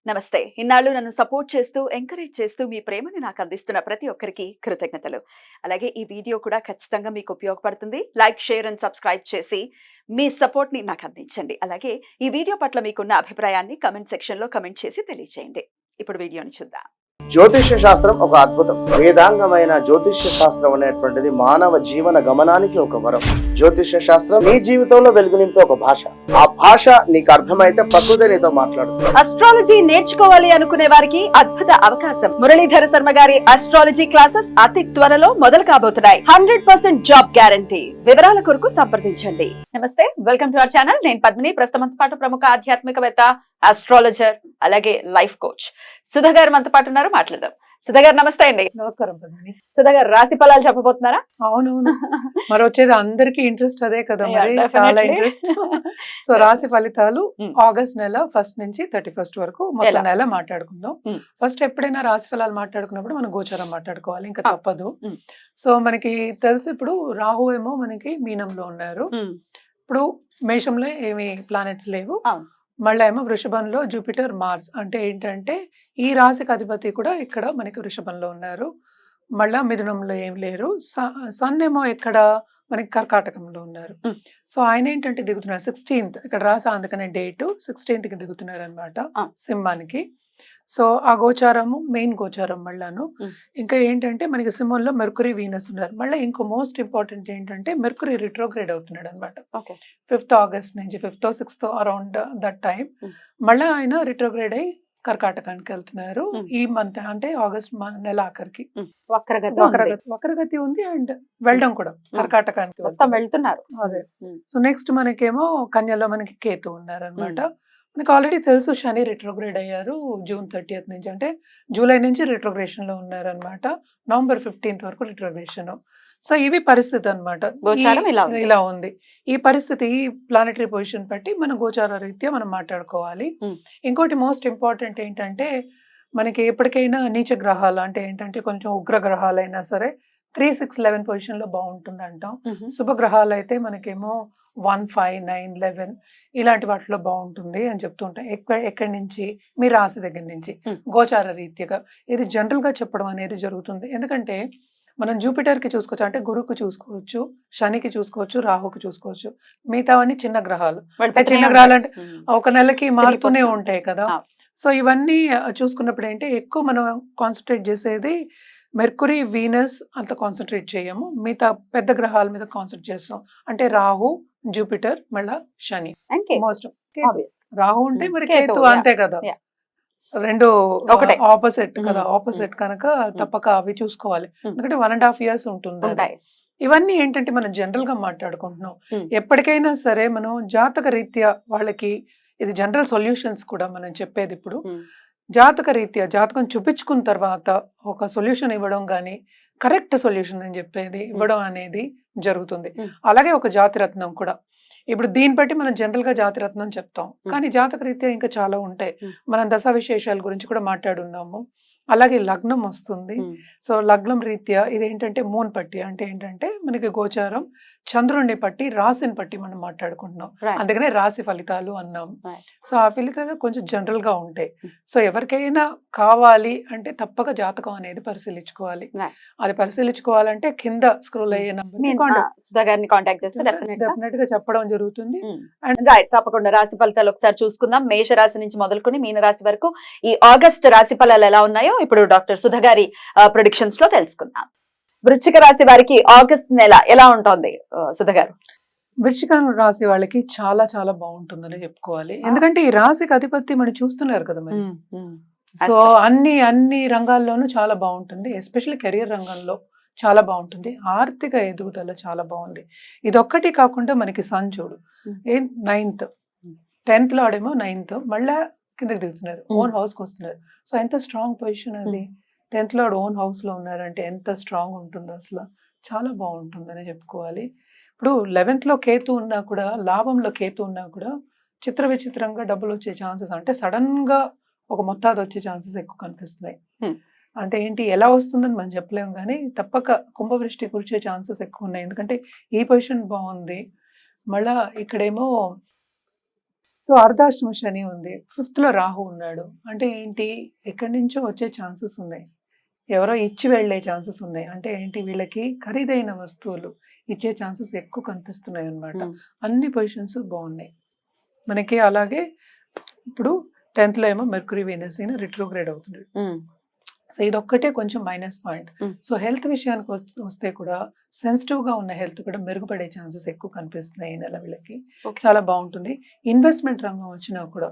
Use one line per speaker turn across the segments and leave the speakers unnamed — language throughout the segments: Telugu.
నమస్తే. ఇన్నాళ్ళు నన్ను సపోర్ట్ చేస్తూ, ఎంకరేజ్ చేస్తూ మీ ప్రేమని నాకు అందిస్తున్న ప్రతి ఒక్కరికి కృతజ్ఞతలు. అలాగే ఈ వీడియో కూడా ఖచ్చితంగా మీకు ఉపయోగపడుతుంది. లైక్, షేర్ అండ్ సబ్స్క్రైబ్ చేసి మీ సపోర్ట్‌ని నాకు అందించండి. అలాగే ఈ వీడియో పట్ల మీకున్న అభిప్రాయాన్ని కామెంట్ సెక్షన్‌లో కామెంట్ చేసి తెలియజేయండి. ఇప్పుడు వీడియోని చూద్దాం.
జ్యోతిష్య శాస్త్రం ఒక అద్భుతం. వేదాంగమైన జ్యోతిష్య శాస్త్రం అనేటువంటిది మానవ జీవన గమనానికి ఒక వరం. జ్యోతిష్య శాస్త్రం నీ జీవితంలో వెలుగునింపే ఒక భాష. ఆ భాష నీకు అర్థమైతే ప్రకృతి నీతో మాట్లాడుతుంది.
అస్ట్రాలజీ నేర్చుకోవాలి అనుకునే వారికి అద్భుత అవకాశం. మురళీధర శర్మ గారి అస్ట్రాలజీ క్లాసెస్ అతి త్వరలో మొదలు కాబోతున్నాయి. 100% జాబ్ గ్యారంటీ. వివరాల కొరకు సంప్రదించండి. నమస్తే, వెల్కమ్ టు అవర్ ఛానల్. నేను పద్మిని. ప్రస్తుతం పాటు ప్రముఖ ఆధ్యాత్మికవేత్త, ఆస్ట్రాలజర్, అలాగే లైఫ్ కోచ్ సుధా గారు మనతో పాటు ఉన్నారు. మాట్లాడదాం. సుధా గారు నమస్తే అండి.
నమస్కారం పద్మిని.
సుధా గారు రాశి ఫలాలు చెప్పబోతున్నారా?
అవునవును, మరి వచ్చేది అందరికి ఇంట్రెస్ట్ అదే కదా, మరి
Yeah,
చాలా
definitely.
ఇంట్రెస్ట్. సో రాశి ఫలితాలు ఆగస్ట్ నెల 1 నుంచి 31 వరకు మొత్తం
ఎలా?
నెల మాట్లాడుకుందాం.
Mm.
ఫస్ట్ ఎప్పుడైనా రాశి ఫలాలు మాట్లాడుకున్నప్పుడు మనం గోచారం మాట్లాడుకోవాలి, ఇంకా
Ah.
తప్పదు.
Mm.
సో మనకి తెలుసు, ఇప్పుడు రాహు ఏమో మనకి మీనంలో ఉన్నారు. ఇప్పుడు మేషంలో ఏమి ప్లానెట్స్ లేవు.
అవును.
మళ్ళీ ఏమో వృషభంలో జూపిటర్, మార్స్. అంటే ఏంటంటే ఈ రాశికి అధిపతి కూడా ఇక్కడ మనకి వృషభంలో ఉన్నారు. మళ్ళా మిథునంలో ఏం లేరు. సన్ ఏమో ఇక్కడ మనకి కర్కాటకంలో ఉన్నారు.
Mm.
సో ఆయన ఏంటంటే దిగుతున్నారు 16th, ఇక్కడ రాసా అందుకనే డేట్ 16th దిగుతున్నారు అనమాట
Ah.
సింహానికి. సో ఆ గోచారము మెయిన్ గోచారం మళ్ళాను.
Mm.
ఇంకా ఏంటంటే మనకి సింహంలో మెర్కురీ, వీనస్ ఉన్నారు. మళ్ళీ ఇంకో మోస్ట్ ఇంపార్టెంట్ ఏంటంటే మెర్కురీ రిట్రోగ్రేడ్ అవుతున్నాడు అనమాట.
ఓకే.
5th ఆగస్ట్ నుంచి 5th 6th around that time.
Mm.
మళ్ళీ ఆయన రిట్రోగ్రేడ్ అయ్యి కర్కాటకానికి వెళ్తున్నారు.
Mm.
ఈ మంత్ అంటే ఆగస్ట్ నెల ఆఖరికి
వక్రగతి ఉంది.
వక్రగతి ఉంది అండ్ వెళ్ళడం కూడా కర్కాటకానికి
మొత్తం వెళ్తున్నారు.
అదే.
Mm.
సో నెక్స్ట్ మనకేమో కన్యలో మనకి కేతు ఉన్నారు అనమాట. మనకి ఆల్రెడీ తెలుసు శని రిట్రోగ్రేడ్ అయ్యారు June 30th నుంచి, అంటే జూలై నుంచి రిట్రోగ్రేషన్ లో ఉన్నారు అనమాట. November 15th వరకు రిట్రోగ్రేషన్. సో ఇవి పరిస్థితి అనమాట.
గోచారం ఇలా ఉంది.
ఇలా ఉంది ఈ పరిస్థితి. ఈ ప్లానటరీ పొజిషన్ బట్టి మన గోచార రీత్యా మనం మాట్లాడుకోవాలి.
Mm.
ఇంకోటి మోస్ట్ ఇంపార్టెంట్ ఏంటంటే మనకి ఎప్పటికైనా నీచ గ్రహాలు, అంటే ఏంటంటే కొంచెం ఉగ్ర గ్రహాలైనా సరే 3, 6, 11 పొజిషన్ లో బాగుంటుంది అంటాం.
Mhm.
శుభగ్రహాలు అయితే మనకేమో 1, 5, 9, 11 ఇలాంటి వాటిలో బాగుంటుంది అని చెప్తుంటాం. ఎక్కడి నుంచి? మీ రాశి దగ్గర నుంచి
Mm.
గోచార రీత్యగా ఇది జనరల్ గా చెప్పడం అనేది జరుగుతుంది. ఎందుకంటే మనం జూపిటర్ కి చూసుకోవచ్చు, అంటే గురువుకి చూసుకోవచ్చు, శనికి చూసుకోవచ్చు, రాహుకి చూసుకోవచ్చు. మిగతావన్నీ చిన్న గ్రహాలు. అంటే చిన్న గ్రహాలు అంటే ఒక నెలకి మారుతూనే ఉంటాయి కదా.
Ah.
సో ఇవన్నీ చూసుకున్నప్పుడు ఏంటి ఎక్కువ మనం కాన్సన్ట్రేట్ చేసేది మెర్కురీ, వీనస్ అంత కాన్సన్ట్రేట్ చేయము. మిగతా పెద్ద గ్రహాల మీద కాన్సన్ట్రేట్ చేస్తాం. అంటే రాహు, జూపిటర్, మళ్ళా శని. Most
Obvious.
రాహు ఉంటే
Mm.
మరి
కేతు,
కేతు
yeah.
అంతే కదా.
Yeah.
రెండు
ఒకటే.
ఆపోజిట్ కదా.
Mm.
ఆపోజిట్ కనుక తప్పక అవి చూసుకోవాలి.
Mm.
ఎందుకంటే 1.5 years ఉంటుంది అది.
ఉంటాయి.
ఇవన్నీ ఏంటంటే మనం జనరల్ గా మాట్లాడుకుంటున్నాం.
Mm.
ఎప్పటికైనా సరే మనం జాతక రీత్యా వాళ్ళకి ఇది జనరల్ సొల్యూషన్స్ కూడా మనం చెప్పేది. ఇప్పుడు
Mm.
జాతక రీత్యా జాతకం చూపించుకున్న తర్వాత ఒక సొల్యూషన్ ఇవ్వడం కానీ కరెక్ట్ సొల్యూషన్ అని చెప్పేది ఇవ్వడం అనేది జరుగుతుంది.
Mm.
అలాగే ఒక జాతిరత్నం కూడా. ఇప్పుడు దీన్ని బట్టి మనం జనరల్ గా జాతిరత్నం చెప్తాం,
Mm.
కానీ జాతక రీత్యా ఇంకా చాలా ఉంటాయి.
Mm.
మనం దశ విశేషాల గురించి కూడా మాట్లాడున్నాము. అలాగే లగ్నం వస్తుంది.
Mm.
సో లగ్నం రీత్యా ఇదేంటంటే మూన్ పట్టి, అంటే ఏంటంటే మనకి గోచారం చంద్రుడిని పట్టి రాశిని పట్టి మనం మాట్లాడుకుంటున్నాం.
Right.
అందుకనే రాశి ఫలితాలు అన్నాం.
Right.
సో ఆ ఫలితాలు కొంచెం జనరల్ గా ఉంటాయి.
Mm.
సో ఎవరికైనా కావాలి అంటే తప్పక జాతకం అనేది పరిశీలించుకోవాలి.
Right.
అది పరిశీలించుకోవాలంటే కింద స్క్రోల్ అయ్యే
సుధా గారిని కాంటాక్ట్ చేస్తే డెఫినెట్ గా.
డెఫినెట్ గా చెప్పడం జరుగుతుంది.
రైట్, తప్పకుండా రాశి ఫలితాలు ఒకసారి చూసుకుందాం. మేష రాశి నుంచి మొదలుకొని మీన రాశి వరకు ఈ ఆగస్ట్ రాశి ఫలాలు ఎలా ఉన్నాయో ఇప్పుడు డాక్టర్ సుధా గారి ప్రొడిక్షన్స్ లో తెలుసుకుందాం. వృశ్చిక రాశి వారికి ఆగస్ట్ నెల ఎలా ఉంటుంది సుధా గారు?
వృశ్చిక రాశి వాళ్ళకి చాలా చాలా బాగుంటుందని చెప్పుకోవాలి. ఎందుకంటే ఈ రాశికి అధిపతి మనం చూస్తున్నారు కదా మరి. సో అన్ని రంగాల్లోనూ చాలా బాగుంటుంది. ఎస్పెషల్లీ కెరియర్ రంగంలో చాలా బాగుంటుంది. ఆర్థిక ఎదుగుదల చాలా బాగుంది. ఇదొక్కటి కాకుండా మనకి సన్ చూడు 9th, 10th లోడేమో 9th మళ్ళా కిందకి దిగుతున్నారు, ఓన్ హౌస్ కి వస్తున్నారు. సో ఎంత స్ట్రాంగ్ పొజిషన్ అది. 10th లోడ్ ఓన్ హౌస్ లో ఉన్నారంటే ఎంత స్ట్రాంగ్ ఉంటుంది, అసలు చాలా బాగుంటుందని చెప్పుకోవాలి. ఇప్పుడు 11th లో కేతు ఉన్నా కూడా, లాభంలో కేతు ఉన్నా కూడా చిత్ర విచిత్రంగా డబ్బులు వచ్చే ఛాన్సెస్, అంటే సడన్ గా ఒక మొత్తాది వచ్చే ఛాన్సెస్ ఎక్కువ కనిపిస్తున్నాయి. అంటే ఏంటి ఎలా వస్తుందని మనం చెప్పలేము, కానీ తప్పక కుంభవృష్టి కురిచే ఛాన్సెస్ ఎక్కువ ఉన్నాయి. ఎందుకంటే ఈ పొజిషన్ బాగుంది. మళ్ళా ఇక్కడేమో సో అర్ధాష్టమ శని ఉంది, 5th లో రాహు ఉన్నాడు. అంటే ఏంటి, ఎక్కడి నుంచో వచ్చే ఛాన్సెస్ ఉన్నాయి, ఎవరో ఇచ్చి వెళ్ళే ఛాన్సెస్ ఉన్నాయి. అంటే ఏంటి, వీళ్ళకి ఖరీదైన వస్తువులు ఇచ్చే ఛాన్సెస్ ఎక్కువ కనిపిస్తున్నాయి అన్నమాట. అన్ని పొజిషన్స్ బాగున్నాయి మనకి. అలాగే ఇప్పుడు 10th లో ఏమో మెర్క్యూరీ వీనస్ అయినా రిట్రోగ్రేడ్ అవుతుంది. సో ఇదొక్కటే కొంచెం మైనస్ పాయింట్. సో హెల్త్ విషయానికి వస్తే కూడా సెన్సిటివ్ గా ఉన్న హెల్త్ కూడా మెరుగుపడే ఛాన్సెస్ ఎక్కువ కనిపిస్తున్నాయి ఈ నెల వీళ్ళకి. చాలా బాగుంటుంది. ఇన్వెస్ట్మెంట్ రంగం వచ్చినా కూడా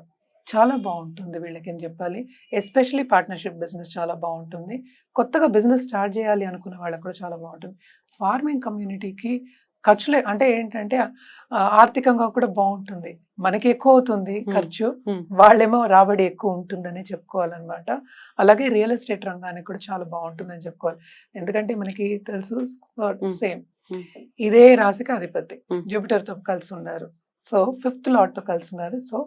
చాలా బాగుంటుంది వీళ్ళకి అని చెప్పాలి. ఎస్పెషలీ పార్ట్నర్షిప్ బిజినెస్ చాలా బాగుంటుంది. కొత్తగా బిజినెస్ స్టార్ట్ చేయాలి అనుకున్న వాళ్ళకి కూడా చాలా బాగుంటుంది. ఫార్మింగ్ కమ్యూనిటీకి ఖర్చులే అంటే ఏంటంటే ఆర్థికంగా కూడా బాగుంటుంది. మనకి ఎక్కువ అవుతుంది ఖర్చు, వాళ్ళేమో రాబడి ఎక్కువ ఉంటుందని చెప్పుకోవాలన్నమాట. అలాగే రియల్ ఎస్టేట్ రంగానికి కూడా చాలా బాగుంటుందని చెప్పుకోవాలి. ఎందుకంటే మనకి తెలుసు సేమ్ ఇదే రాశికి అధిపతి జూపిటర్ తో కలిసి ఉన్నారు. సో 5th లార్డ్ తో కలిసి ఉన్నారు. సో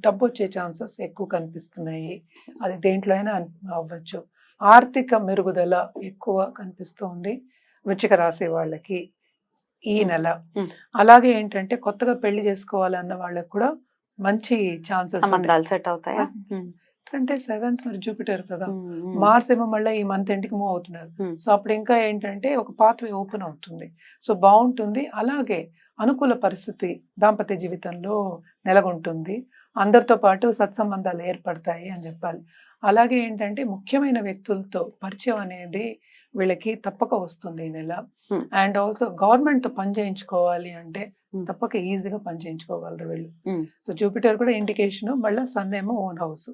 డబ్బు వచ్చే ఛాన్సెస్ ఎక్కువ కనిపిస్తున్నాయి. అది దేంట్లో అయినా అవ్వచ్చు. ఆర్థిక మెరుగుదల ఎక్కువ కనిపిస్తుంది వృశ్చిక రాశి వాళ్ళకి ఈ నెల. అలాగే ఏంటంటే కొత్తగా పెళ్లి చేసుకోవాలన్న వాళ్ళకి కూడా మంచి ఛాన్సెస్
సెట్ అవుతాయి.
అంటే 7th మరి జూపిటర్ కదా, మార్స్ ఏమో మళ్ళీ ఈ మంత్ ఎండ్కి మూవ్ అవుతున్నారు. సో అప్పుడు ఇంకా ఏంటంటే ఒక పాత్వే ఓపెన్ అవుతుంది. సో బాగుంటుంది. అలాగే అనుకూల పరిస్థితి దాంపత్య జీవితంలో నెలకొంటుంది. అందరితో పాటు సత్సంబంధాలు ఏర్పడతాయి అని చెప్పాలి. అలాగే ఏంటంటే ముఖ్యమైన వ్యక్తులతో పరిచయం అనేది వీళ్ళకి తప్పక వస్తుంది ఈ నెల. అండ్ ఆల్సో గవర్నమెంట్ తో పని చేయించుకోవాలి అంటే తప్పక ఈజీగా పని చేయించుకోగలరు వీళ్ళు. సో జూపిటర్ కూడా ఇండికేషన్, మళ్ళీ సన్ ఏమో ఓన్ హౌస్.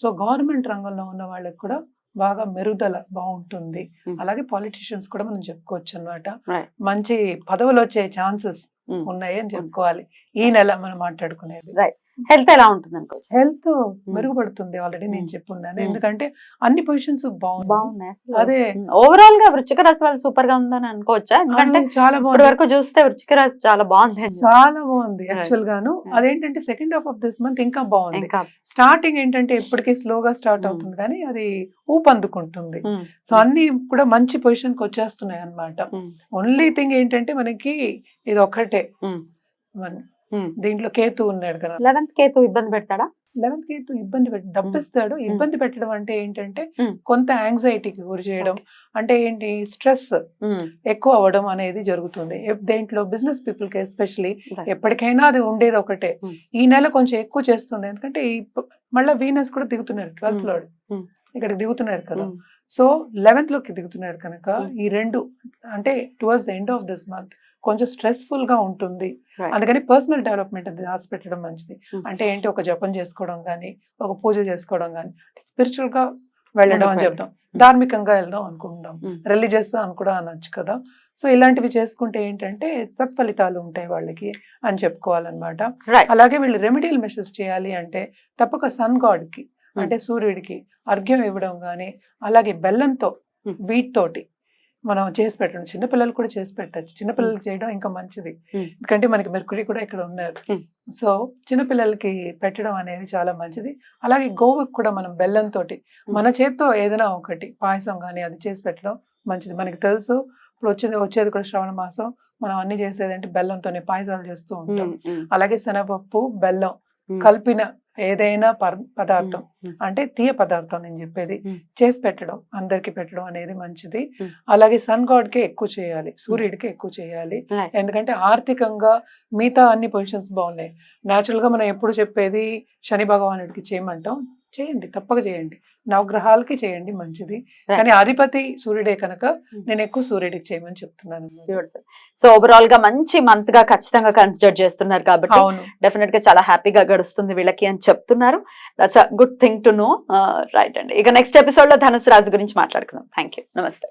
సో గవర్నమెంట్ రంగంలో ఉన్న వాళ్ళకి కూడా బాగా మెరుగుదల బాగుంటుంది. అలాగే పాలిటిషియన్స్ కూడా మనం చెప్పుకోవచ్చు అన్నమాట. మంచి పదవులు వచ్చే ఛాన్సెస్ ఉన్నాయి అని చెప్పుకోవాలి ఈ నెల మనం మాట్లాడుకునేది.
హెల్త్ ఎలా ఉంటుంది అనుకో?
హెల్త్ మెరుగుపడుతుంది, ఆల్రెడీ నేను చెప్పున్నాను. ఎందుకంటే అన్ని పొజిషన్స్ బాగున్నాయి. అదే
ఓవరాల్ గా వృశ్చిక రాశి వాళ్ళు సూపర్ గా ఉందని అనుకోవచ్చా? ఎందుకంటే
చాలా
ఇప్పటి వరకు చూస్తే వృశ్చిక రాశి చాలా బాగుంది.
చాలా బాగుంది యాక్చువల్ గాను. అదేంటంటే second half of this month ఇంకా బాగుంది. స్టార్టింగ్ ఏంటంటే ఇప్పటికీ స్లోగా స్టార్ట్ అవుతుంది కానీ అది ఊపందుకుంటుంది. సో అన్ని కూడా మంచి పొజిషన్ కి వచ్చేస్తున్నాయి అన్నమాట. ఓన్లీ థింగ్ ఏంటంటే మనకి ఇది ఒక్కటే, దీంట్లో కేతు ఉన్నాడు కదా,
11th కేతు ఇబ్బంది పెడతాడా?
11th కేతు ఇబ్బంది డబ్బిస్తాడు. ఇబ్బంది పెట్టడం అంటే ఏంటంటే కొంత యాంగ్జైటీకి గురి చేయడం, అంటే ఏంటి స్ట్రెస్ ఎక్కువ అవ్వడం అనేది జరుగుతుంది. దేంట్లో బిజినెస్ పీపుల్ కి ఎస్పెషలీ ఎప్పటికైనా అది ఉండేది ఒకటే. ఈ నెల కొంచెం ఎక్కువ చేస్తుంది. ఎందుకంటే మళ్ళీ వీనస్ కూడా దిగుతున్నారు 12th లో, ఇక్కడ దిగుతున్నారు కదా. సో 11th లోకి దిగుతున్నారు కనుక ఈ రెండు అంటే towards the end of this month కొంచెం స్ట్రెస్ఫుల్ గా ఉంటుంది. అందుకని పర్సనల్ డెవలప్మెంట్ అది రాసి పెట్టడం మంచిది. అంటే ఏంటి, ఒక జపం చేసుకోవడం కానీ, ఒక పూజ చేసుకోవడం కానీ, స్పిరిచువల్ గా వెళ్ళడం అని చెప్తాం, ధార్మికంగా వెళ్దాం అనుకుంటాం, రిలీజియస్ అని కూడా అనొచ్చు కదా. సో ఇలాంటివి చేసుకుంటే ఏంటంటే సత్ఫలితాలు ఉంటాయి వాళ్ళకి అని చెప్పుకోవాలన్నమాట. అలాగే వీళ్ళు రెమెడియల్ మెషర్స్ చేయాలి అంటే తప్పక సన్ గాడ్ కి అంటే సూర్యుడికి అర్ఘ్యం ఇవ్వడం కానీ, అలాగే బెల్లంతో వీటితోటి మనం చేసి పెట్టడం. చిన్నపిల్లలు కూడా చేసి పెట్టచ్చు. చిన్నపిల్లలకి చేయడం ఇంకా మంచిది, ఎందుకంటే మనకి మెర్క్యూరీ కూడా ఇక్కడ ఉన్నారు. సో చిన్నపిల్లలకి పెట్టడం అనేది చాలా మంచిది. అలాగే గోవుకి కూడా మనం బెల్లంతో మన చేత్తో ఏదైనా ఒకటి పాయసం కానీ అది చేసి పెట్టడం మంచిది. మనకి తెలుసు ఇప్పుడు వచ్చేది కూడా శ్రావణ మాసం, మనం అన్ని చేసేది అంటే బెల్లంతోనే పాయసాలు చేస్తూ ఉంటాం. అలాగే శనగపప్పు బెల్లం కలిపిన ఏదైనా పదార్థం అంటే తీయ పదార్థం నేను చెప్పేది చేసి పెట్టడం, అందరికి పెట్టడం అనేది మంచిది. అలాగే సన్ గాడ్ కే ఎక్కువ చేయాలి, సూర్యుడికి ఎక్కువ చేయాలి. ఎందుకంటే ఆర్థికంగా మిగతా అన్ని పొజిషన్స్ బాగున్నాయి. న్యాచురల్ గా మనం ఎప్పుడు చెప్పేది శని భగవానుడికి చేయమంటాం, చేయండి, తప్పక చేయండి, నవగ్రహాలకి చేయండి మంచిది. కానీ అధిపతి సూర్యుడే కనుక నేను ఎక్కువ సూర్యుడికి చేయమని చెప్తున్నాను.
సో ఓవరాల్ గా మంచి మంత్ గా ఖచ్చితంగా కన్సిడర్ చేస్తున్నారు కాబట్టి డెఫినెట్ గా చాలా హ్యాపీగా గడుస్తుంది వీళ్ళకి అని చెప్తున్నారు. That's a good thing to know. Right అండి. ఇక నెక్స్ట్ ఎపిసోడ్ లో ధనుసు రాశి గురించి మాట్లాడుకుందాం. Thank you. నమస్తే.